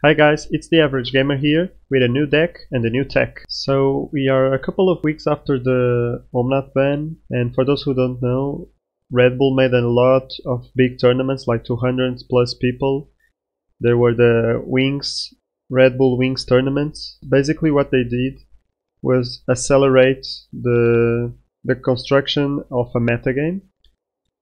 Hi guys, it's the Average Gamer here with a new deck and a new tech. So we are a couple of weeks after the Omen ban, and for those who don't know, Red Bull made a lot of big tournaments, like 200 plus people. There were the Wings, Red Bull Wings tournaments. Basically what they did was accelerate the construction of a metagame.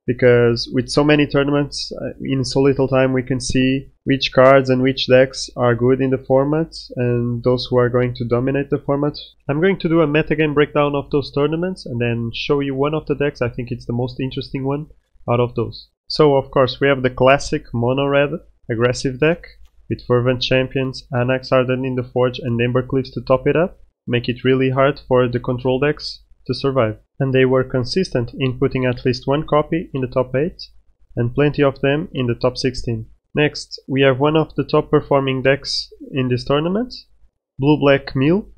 Because with so many tournaments in so little time, we can see which cards and which decks are good in the format and those who are going to dominate the format. I'm going to do a metagame breakdown of those tournaments and then show you one of the decks. I think it's the most interesting one out of those. So of course we have the classic mono red aggressive deck with Fervent Champions, Anax Hardened in the Forge and Embercleaves to top it up, make it really hard for the control decks to survive. And they were consistent in putting at least one copy in the top 8 and plenty of them in the top 16. Next, we have one of the top performing decks in this tournament, Blue-Black Mill.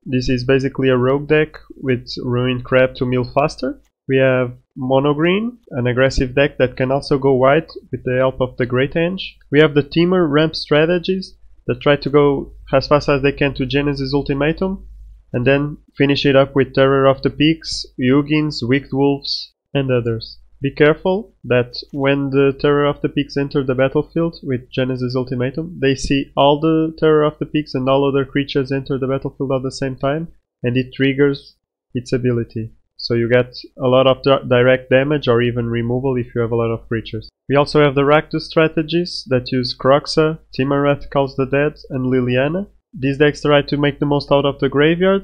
This is basically a rogue deck with Ruined Crab to mill faster. We have Mono Green, an aggressive deck that can also go white with the help of the Great Henge. We have the Teamer ramp strategies that try to go as fast as they can to Genesis Ultimatum, and then finish it up with Terror of the Peaks, Yugins, Wicked Wolves, and others. Be careful that when the Terror of the Peaks enter the battlefield with Genesis Ultimatum, they see all the Terror of the Peaks and all other creatures enter the battlefield at the same time, and it triggers its ability. So you get a lot of direct damage or even removal if you have a lot of creatures. We also have the Rakdos strategies that use Kroxa, Timarat Calls the Dead, and Liliana. These decks try to make the most out of the graveyard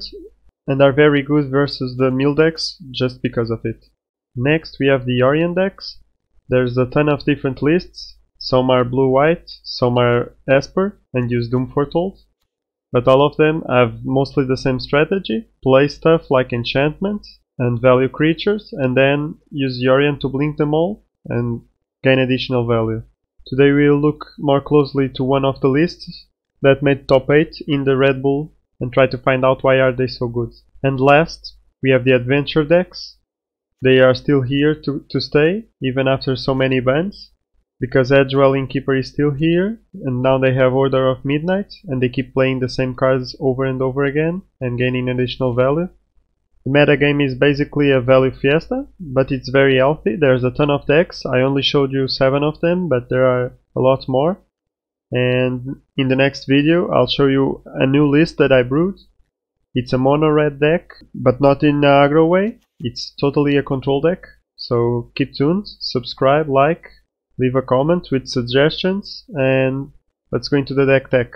and are very good versus the mill decks just because of it. Next we have the Yorion decks. There's a ton of different lists. Some are blue-white, some are ESPER and use Doom Foretold. But all of them have mostly the same strategy. Play stuff like enchantment and value creatures and then use Yorion to blink them all and gain additional value. Today we will look more closely to one of the lists that made top 8 in the Red Bull and try to find out why are they so good. And last, we have the adventure decks. They are still here to stay, even after so many bans, because Edgewell Innkeeper is still here, and now they have Order of Midnight, and they keep playing the same cards over and over again, and gaining additional value. The metagame is basically a value fiesta, but it's very healthy. There's a ton of decks. I only showed you 7 of them, but there are a lot more. And in the next video I'll show you a new list that I brewed. It's a mono red deck, but not in an aggro way. It's totally a control deck. So keep tuned, subscribe, like, leave a comment with suggestions, and let's go into the deck tech.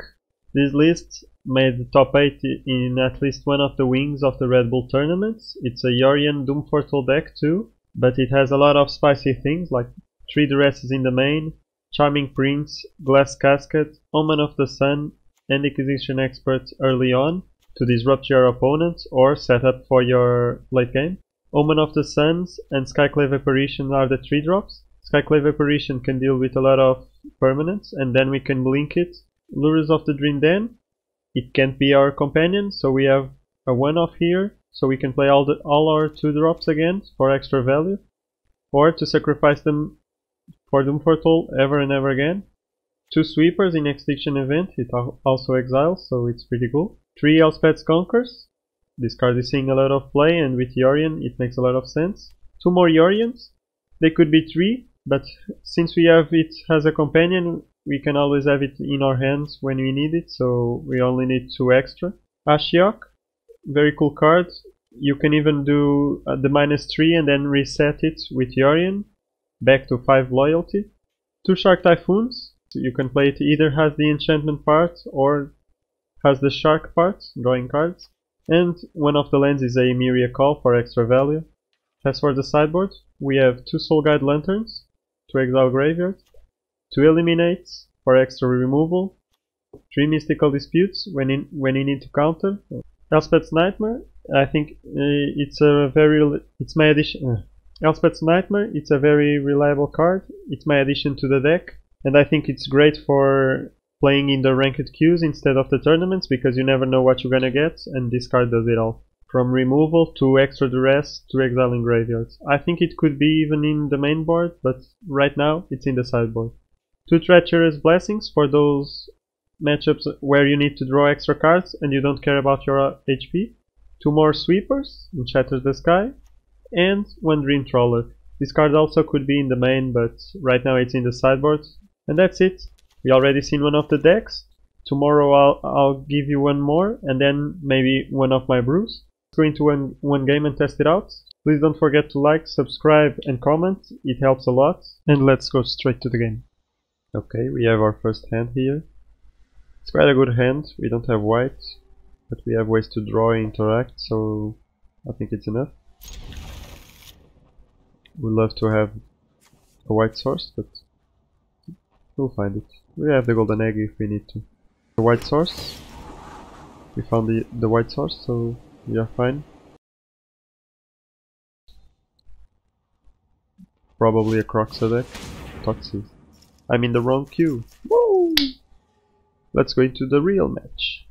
This list made the top 8 in at least one of the wings of the Red Bull tournaments. It's a Yorion Doom Foretold deck too, but it has a lot of spicy things like 3 Duresses in the main, Charming Prince, Glass Casket, Omen of the Sun, and Extinction Event early on to disrupt your opponent or set up for your late game. Omen of the Suns and Skyclave Apparition are the 3 drops. Skyclave Apparition can deal with a lot of permanents and then we can blink it. Lures of the Dream Den, it can't be our companion, so we have a 1-off here, so we can play all our 2 drops again for extra value, or to sacrifice them for Doom Foretold ever and ever again. 2 sweepers in Extinction Event, it also exiles, so it's pretty cool. 3 Elspeth Conquers, this card is seeing a lot of play and with Yorion it makes a lot of sense. 2 more Yorions, they could be 3, but since we have it as a companion we can always have it in our hands when we need it, so we only need 2 extra. Ashiok, very cool card, you can even do the -3 and then reset it with Yorion back to 5 loyalty. 2 Shark Typhoons, you can play it either has the enchantment part or has the shark part, drawing cards. And one of the lands is a Emeria Call for extra value. As for the sideboard, we have 2 Soul Guide Lanterns to exile graveyard, 2 Eliminates for extra removal, 3 Mystical Disputes when you need to counter. Elspeth's Nightmare, I think it's my addition. Elspeth's Nightmare, it's a very reliable card, it's my addition to the deck, and I think it's great for playing in the ranked queues instead of the tournaments because you never know what you're gonna get, and this card does it all. From removal to extra duress to exiling graveyards. I think it could be even in the main board, but right now it's in the sideboard. 2 Treacherous Blessings for those matchups where you need to draw extra cards and you don't care about your HP. 2 more sweepers in Shatter the Sky, and 1 Dream Trawler. This card also could be in the main, but right now it's in the sideboard. And that's it. We already seen one of the decks. Tomorrow I'll give you one more, and then maybe one of my brews. Go into one game and test it out. Please don't forget to like, subscribe and comment, it helps a lot. And let's go straight to the game. Okay, we have our first hand here. It's quite a good hand, we don't have white, but we have ways to draw and interact, so I think it's enough. We'd love to have a white source, but we'll find it. We have the golden egg if we need to. The white source. We found the white source, so we are fine. Probably a Croxa deck. Toxic. I'm in the wrong queue. Woo! Let's go into the real match.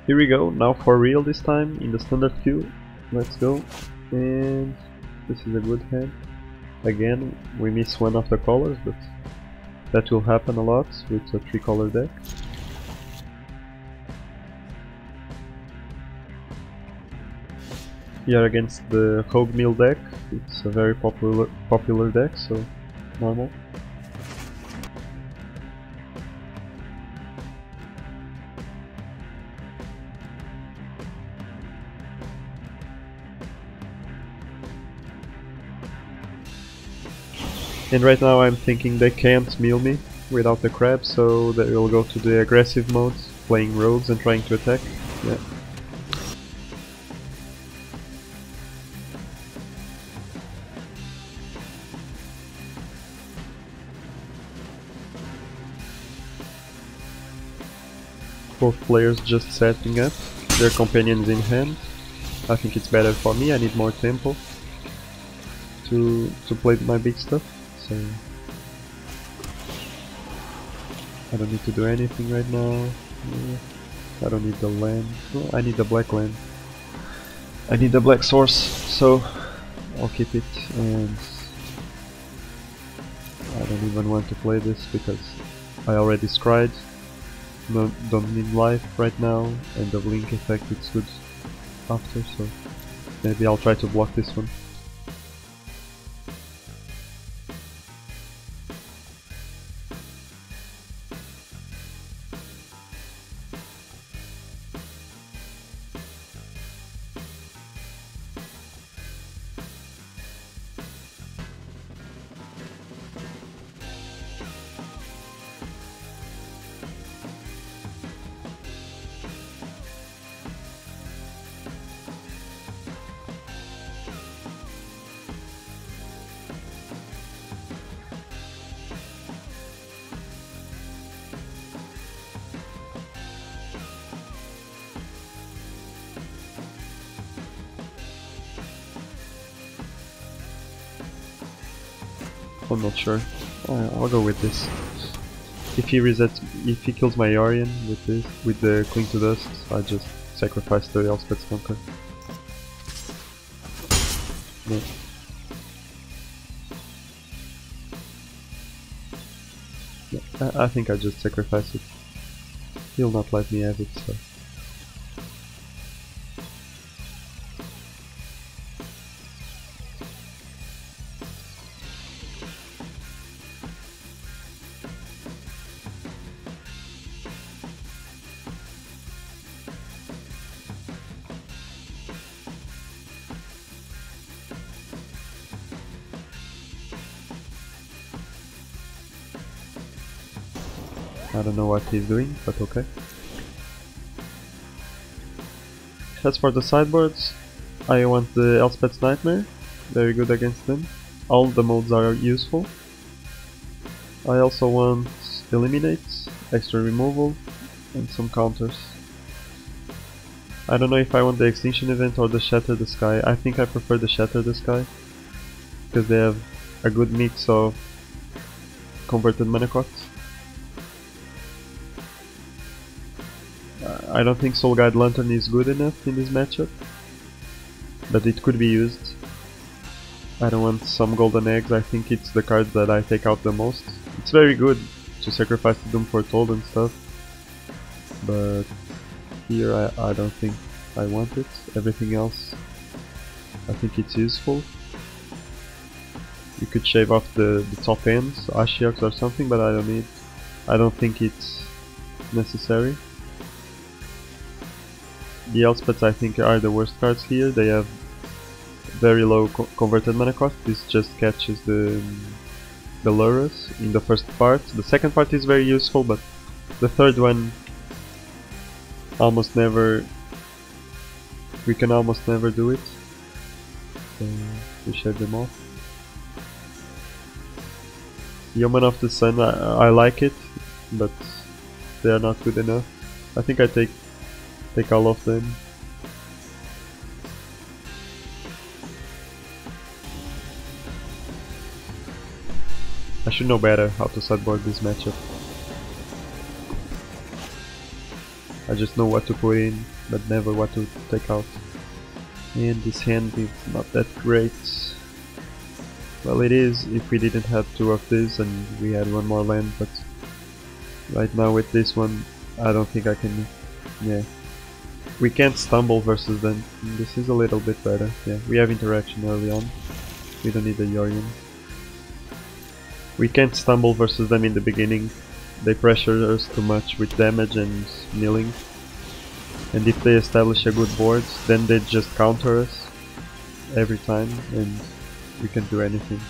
Here we go, now for real this time, in the standard queue. Let's go. And this is a good hand. Again, we miss one of the colors, but that will happen a lot with a 3-color deck. We are against the Rogue Mill deck. It's a very popular deck, so normal. And right now I'm thinking they can't mill me without the crab, so they will go to the aggressive mode, playing rogues and trying to attack. Yeah. Both players just setting up, their companions in hand. I think it's better for me, I need more tempo to play my big stuff. So I don't need to do anything right now. I don't need the land. Oh, I need the black land. I need the black source, so I'll keep it. And I don't even want to play this because I already scryed. Don't need life right now, and the blink effect it's good after, so maybe I'll try to block this one. I'm not sure. I'll go with this. If he kills my Yorion with this, with the Cling to Dust, I just sacrifice the Elspeth Conquer. No. Yeah, I think I just sacrifice it. He'll not let me have it, so. I don't know what he's doing, but okay. As for the sideboards, I want the Elspeth's Nightmare, very good against them. All the modes are useful. I also want Eliminate, extra removal, and some counters. I don't know if I want the Extinction Event or the Shatter the Sky. I think I prefer the Shatter the Sky, because they have a good mix of converted mana costs. I don't think Soul Guide Lantern is good enough in this matchup, but it could be used. I don't want some golden eggs, I think it's the card that I take out the most. It's very good to sacrifice the Doom Foretold and stuff. But here I don't think I want it. Everything else, I think it's useful. You could shave off the top ends, Ashioks or something, but I don't think it's necessary. The Elspeths I think are the worst cards here. They have very low converted mana cost. This just catches the Duress in the first part. The second part is very useful, but the third one almost never. We can almost never do it. So we shave them off. The Omen of the Sun, I like it, but they are not good enough. I think I take all of them. I should know better how to sideboard this matchup. I just know what to put in, but never what to take out. And this hand is not that great. Well, it is if we didn't have two of these and we had one more land, but right now with this one, I don't think I can. Yeah. We can't stumble versus them. This is a little bit better. Yeah, we have interaction early on. We don't need a Yorion. We can't stumble versus them in the beginning. They pressure us too much with damage and milling. And if they establish a good board, then they just counter us every time and we can't do anything.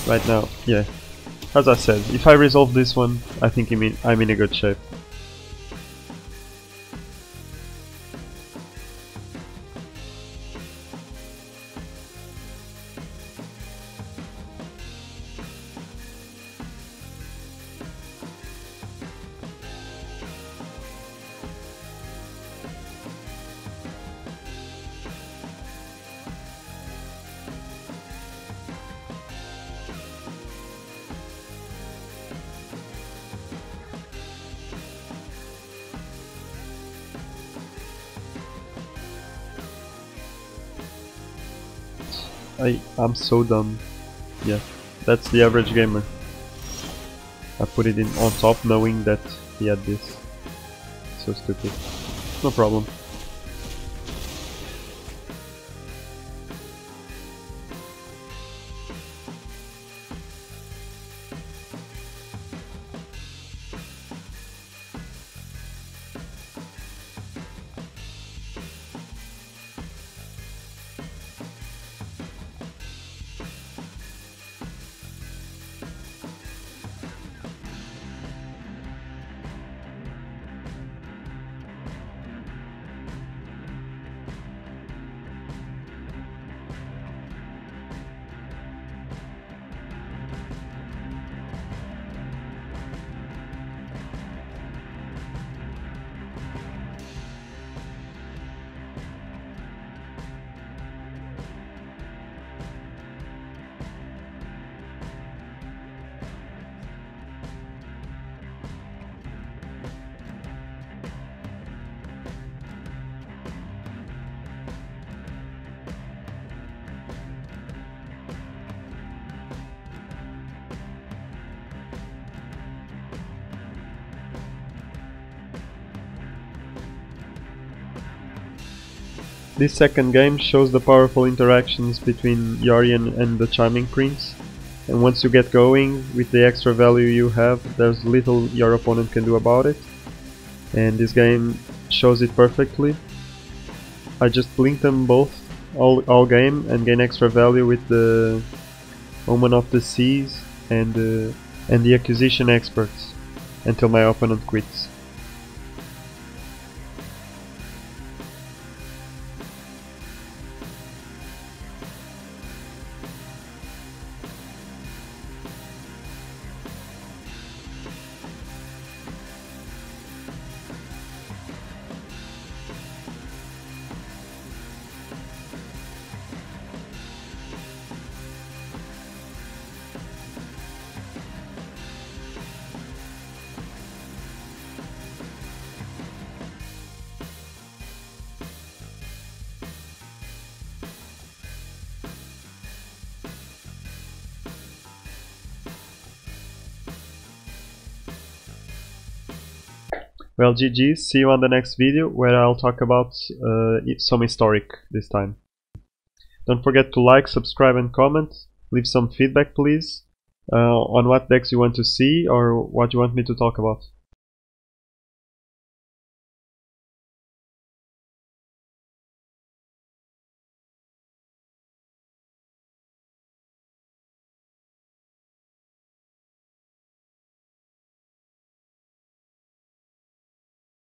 Right now, yeah. As I said, if I resolve this one, I think I'm in a good shape. I'm so dumb. Yeah, that's the average gamer. I put it in on top knowing that he had this. So stupid. No problem. This second game shows the powerful interactions between Yorion and the Charming Prince, and once you get going with the extra value you have, there's little your opponent can do about it, and this game shows it perfectly. I just blink them both all game and gain extra value with the Omen of the Seas and the Acquisition Experts until my opponent quits. Well, GG, see you on the next video where I'll talk about some historic this time. Don't forget to like, subscribe and comment. Leave some feedback please on what decks you want to see or what you want me to talk about.